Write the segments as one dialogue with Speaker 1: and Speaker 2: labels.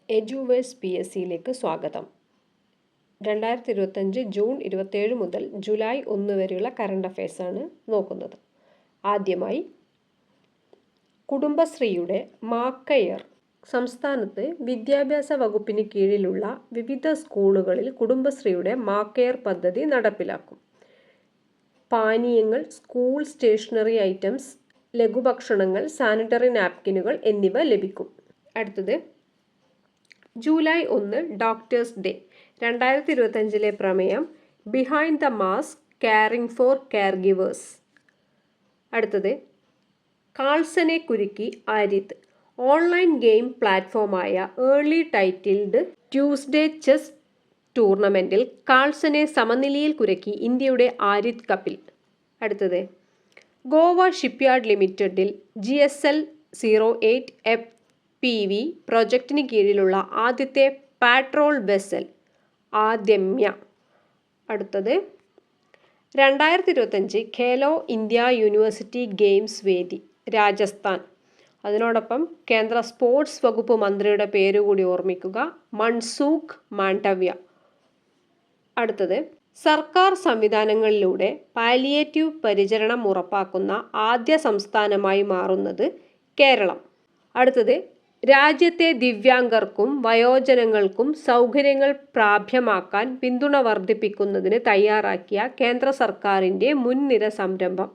Speaker 1: എഡ്യൂവേഴ്സ് PSCയിലേക്ക് സ്വാഗതം. 2025 ജൂൺ 27 മുതൽ ജൂലൈ 1 വരെയുള്ള കറണ്ട് അഫയേഴ്സാണ് നോക്കുന്നത്. ആദ്യമായി കുടുംബശ്രീയുടെ മാക്കയർ. സംസ്ഥാനത്ത് വിദ്യാഭ്യാസ വകുപ്പിന് കീഴിലുള്ള വിവിധ സ്കൂളുകളിൽ കുടുംബശ്രീയുടെ മാക്കയർ പദ്ധതി നടപ്പിലാക്കും. പാനീയങ്ങൾ, സ്കൂൾ സ്റ്റേഷനറി ഐറ്റംസ്, ലഘുഭക്ഷണങ്ങൾ, സാനിറ്ററി നാപ്കിനുകൾ എന്നിവ ലഭിക്കും. അടുത്തത് ജൂലൈ 1 ഡോക്ടേഴ്സ് ഡേ. 2025 പ്രമേയം behind the mask, caring for caregivers. അടുത്തത് കാൾസനെ കുരുക്കി ആരിത്. ഓൺലൈൻ ഗെയിം പ്ലാറ്റ്ഫോമായ ഏർലി ടൈറ്റിൽഡ് ട്യൂസ്ഡേ ചെസ് ടൂർണമെൻറ്റിൽ കാൾസനെ സമനിലയിൽ കുരുക്കി ഇന്ത്യയുടെ ആരിത് കപിൽ. അടുത്തത് ഗോവ ഷിപ്പ്യാർഡ് ലിമിറ്റഡിൽ GSL 08 FPV പ്രൊജക്റ്റിന് കീഴിലുള്ള ആദ്യത്തെ പാട്രോൾ വെസൽ ആദമ്യ. അടുത്തത് 2025 ഖേലോ ഇന്ത്യ യൂണിവേഴ്സിറ്റി ഗെയിംസ് വേദി രാജസ്ഥാൻ. അതിനോടൊപ്പം കേന്ദ്ര സ്പോർട്സ് വകുപ്പ് മന്ത്രിയുടെ പേരുകൂടി ഓർമ്മിക്കുക, മൻസൂഖ് മാണ്ഡവ്യ. അടുത്തത് സർക്കാർ സംവിധാനങ്ങളിലൂടെ പാലിയേറ്റീവ് പരിചരണം ഉറപ്പാക്കുന്ന ആദ്യ സംസ്ഥാനമായി മാറുന്നത് കേരളം. അടുത്തത് രാജ്യത്തെ ദിവ്യാംഗർക്കും വയോജനങ്ങൾക്കും സൗകര്യങ്ങൾ പ്രാപ്യമാക്കാൻ പിന്തുണ വർദ്ധിപ്പിക്കുന്നതിന് തയ്യാറാക്കിയ കേന്ദ്ര സർക്കാരിൻ്റെ മുൻനിര സംരംഭം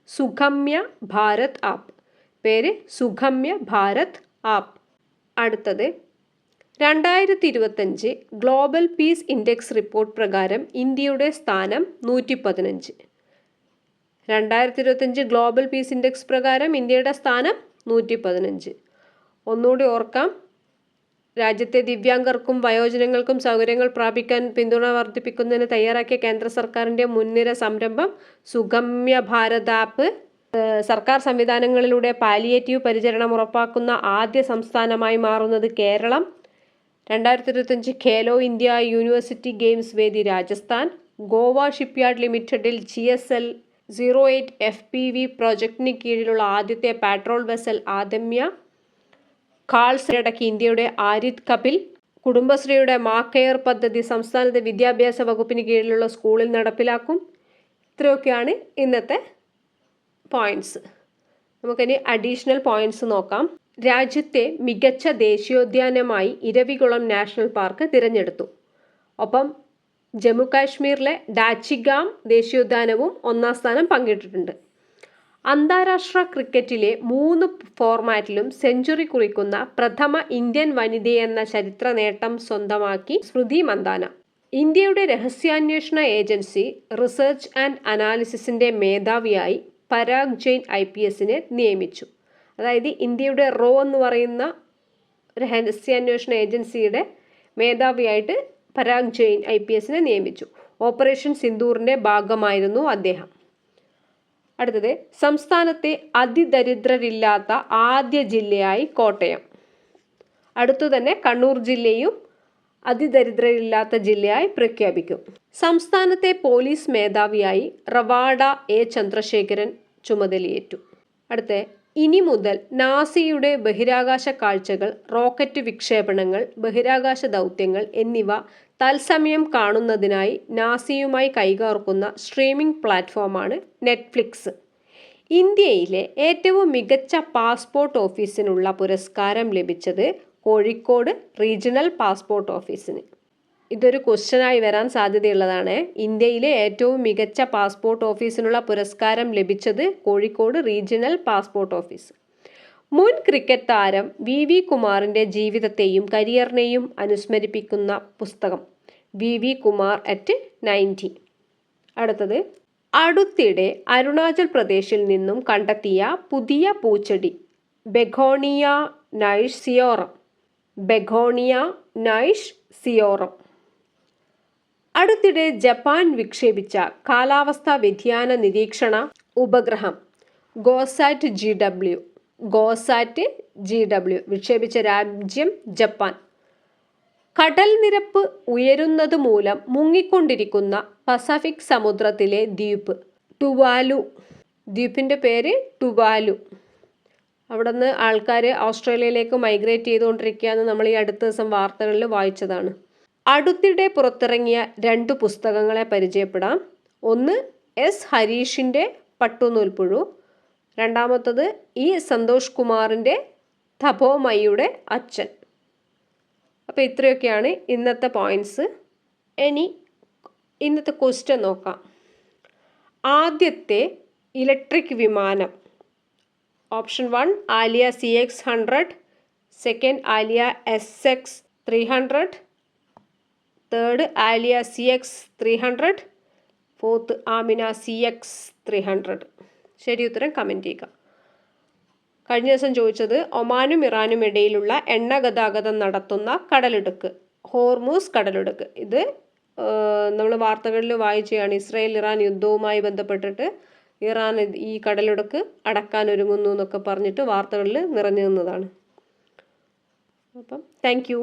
Speaker 1: സുഗമ്യ ഭാരത് ആപ്പ്. പേര് സുഗമ്യ ഭാരത് ആപ്പ്. അടുത്തത് 2025 ഗ്ലോബൽ പീസ് ഇൻഡെക്സ് റിപ്പോർട്ട് പ്രകാരം ഇന്ത്യയുടെ സ്ഥാനം 115. 2025 ഗ്ലോബൽ പീസ് ഇൻഡെക്സ് പ്രകാരം ഇന്ത്യയുടെ സ്ഥാനം 115. ഒന്നുകൂടി ഓർക്കാം, രാജ്യത്തെ ദിവ്യാംഗർക്കും വയോജനങ്ങൾക്കും സൗകര്യങ്ങൾ പ്രാപിക്കാൻ പിന്തുണ വർദ്ധിപ്പിക്കുന്നതിന് തയ്യാറാക്കിയ കേന്ദ്ര സർക്കാരിൻ്റെ മുൻനിര സംരംഭം സുഗമ്യ ഭാരത് ആപ്പ്. സർക്കാർ സംവിധാനങ്ങളിലൂടെ പാലിയേറ്റീവ് പരിചരണം ഉറപ്പാക്കുന്ന ആദ്യ സംസ്ഥാനമായി മാറുന്നത് Keralam. 2025 Khelo India university games വേദി രാജസ്ഥാൻ. ഗോവ ഷിപ്പ്യാർഡ് ലിമിറ്റഡിൽ GSL 08 FPV പ്രോജക്റ്റിന് കീഴിലുള്ള ആദ്യത്തെ പാട്രോൾ വെസൽ ആദമ്യ. കാൾസടക്കി ഇന്ത്യയുടെ ആരിത് കപിൽ. കുടുംബശ്രീയുടെ മാക്കയർ പദ്ധതി സംസ്ഥാനത്തെ വിദ്യാഭ്യാസ വകുപ്പിന് കീഴിലുള്ള സ്കൂളിൽ നടപ്പിലാക്കും. ഇത്രയൊക്കെയാണ് ഇന്നത്തെ പോയിന്റ്സ്. നമുക്കിനി അഡീഷണൽ പോയിന്റ്സ് നോക്കാം. രാജ്യത്തെ മികച്ച ദേശീയോദ്യാനമായി ഇരവികുളം നാഷണൽ പാർക്ക് തിരഞ്ഞെടുത്തു. ഒപ്പം ജമ്മു കാശ്മീരിലെ ഡാച്ചിഗാം ദേശീയോദ്യാനവും ഒന്നാം സ്ഥാനം പങ്കിട്ടിട്ടുണ്ട്. അന്താരാഷ്ട്ര ക്രിക്കറ്റിലെ 3 ഫോർമാറ്റിലും സെഞ്ചുറി കുറിക്കുന്ന പ്രഥമ ഇന്ത്യൻ വനിതയെന്ന ചരിത്ര നേട്ടം സ്വന്തമാക്കി സ്മൃതി മന്ദാന. ഇന്ത്യയുടെ രഹസ്യാന്വേഷണ ഏജൻസി റിസർച്ച് ആൻഡ് അനാലിസിസിൻ്റെ മേധാവിയായി പരാഗ് ജെയിൻ IPSനെ നിയമിച്ചു. അതായത് ഇന്ത്യയുടെ റോ എന്ന് പറയുന്ന രഹസ്യാന്വേഷണ ഏജൻസിയുടെ മേധാവിയായിട്ട് പരാഗ് ജെയിൻ IPSനെ നിയമിച്ചു. ഓപ്പറേഷൻ സിന്ദൂറിൻ്റെ ഭാഗമായിരുന്നു അദ്ദേഹം. അടുത്തത് സംസ്ഥാനത്തെ അതിദരിദ്രരില്ലാത്ത ആദ്യ ജില്ലയായി കോട്ടയം. അടുത്തു തന്നെ കണ്ണൂർ ജില്ലയും അതിദരിദ്രരില്ലാത്ത ജില്ലയായി പ്രഖ്യാപിക്കും. സംസ്ഥാനത്തെ പോലീസ് മേധാവിയായി റവാഡ A ചന്ദ്രശേഖരൻ ചുമതലയേറ്റു. അടുത്ത ഇനി മുതൽ നാസയുടെ ബഹിരാകാശ കാഴ്ചകൾ, റോക്കറ്റ് വിക്ഷേപണങ്ങൾ, ബഹിരാകാശ ദൗത്യങ്ങൾ എന്നിവ തത്സമയം കാണുന്നതിനായി നാസയുമായി കൈകോർക്കുന്ന സ്ട്രീമിംഗ് പ്ലാറ്റ്ഫോമാണ് നെറ്റ്ഫ്ലിക്സ്. ഇന്ത്യയിലെ ഏറ്റവും മികച്ച പാസ്പോർട്ട് ഓഫീസിനുള്ള പുരസ്കാരം ലഭിച്ചത് കോഴിക്കോട് റീജിയണൽ പാസ്പോർട്ട് ഓഫീസിന്. ഇതൊരു ക്വസ്റ്റ്യനായി വരാൻ സാധ്യതയുള്ളതാണ്. ഇന്ത്യയിലെ ഏറ്റവും മികച്ച പാസ്പോർട്ട് ഓഫീസിനുള്ള പുരസ്കാരം ലഭിച്ചത് കോഴിക്കോട് റീജിയണൽ പാസ്പോർട്ട് ഓഫീസ്. മുൻ ക്രിക്കറ്റ് താരം VV കുമാറിൻ്റെ ജീവിതത്തെയും കരിയറിനെയും അനുസ്മരിപ്പിക്കുന്ന പുസ്തകം VV കുമാർ @90. അടുത്തത് അടുത്തിടെ അരുണാചൽ പ്രദേശിൽ നിന്നും കണ്ടെത്തിയ പുതിയ പൂച്ചെടി ബെഗോണിയ നൈഴ്സിയോറം. ബെഗോണിയ നൈഴ്സിയോറം. അടുത്തിടെ ജപ്പാൻ വിക്ഷേപിച്ച കാലാവസ്ഥാ വ്യതിയാന നിരീക്ഷണ ഉപഗ്രഹം ഗോസാറ്റ് GW വിക്ഷേപിച്ച രാജ്യം ജപ്പാൻ. കടൽ നിരപ്പ് ഉയരുന്നത് മൂലം മുങ്ങിക്കൊണ്ടിരിക്കുന്ന പസഫിക് സമുദ്രത്തിലെ ദ്വീപ് ടുവാലു. ദ്വീപിൻ്റെ പേര് ടുവാലു. അവിടെ നിന്ന് ആൾക്കാർ ഓസ്ട്രേലിയയിലേക്ക് മൈഗ്രേറ്റ് ചെയ്തുകൊണ്ടിരിക്കുകയെന്ന് നമ്മൾ ഈ അടുത്ത ദിവസം വാർത്തകളിൽ വായിച്ചതാണ്. അടുത്തിടെ പുറത്തിറങ്ങിയ 2 പുസ്തകങ്ങളെ പരിചയപ്പെടാം. ഒന്ന് എസ് ഹരീഷിൻ്റെ പട്ടുനൂൽപ്പുഴു, രണ്ടാമത്തത് ഇ സന്തോഷ് കുമാറിൻ്റെ തപോമയുടെ അച്ഛൻ. അപ്പോൾ ഇത്രയൊക്കെയാണ് ഇന്നത്തെ പോയിൻറ്റ്സ്. ഇനി ഇന്നത്തെ ക്വസ്റ്റ്യൻ നോക്കാം. ആദ്യത്തെ ഇലക്ട്രിക് വിമാനം. Option 1 Alia CX-100, second Alia SX-300, third Alia CX-300, fourth ആമിന CX-300. ശരി ഉത്തരം കമൻറ്റ് ചെയ്യുക. കഴിഞ്ഞ ദിവസം ചോദിച്ചത് ഒമാനും ഇറാനും ഇടയിലുള്ള എണ്ണ ഗതാഗതം നടത്തുന്ന കടലിടുക്ക്, ഹോർമൂസ് കടലിടുക്ക്. ഇത് നമ്മൾ വാർത്തകളിൽ വായിച്ചതാണ്. ഇസ്രായേൽ ഇറാൻ യുദ്ധവുമായി ബന്ധപ്പെട്ടിട്ട് ഇറാൻ ഈ കടലിടുക്ക് അടക്കാൻ ഒരുങ്ങുന്നു എന്നൊക്കെ പറഞ്ഞിട്ട് വാർത്തകളിൽ നിറഞ്ഞു നിന്നതാണ്. അപ്പം താങ്ക് യു.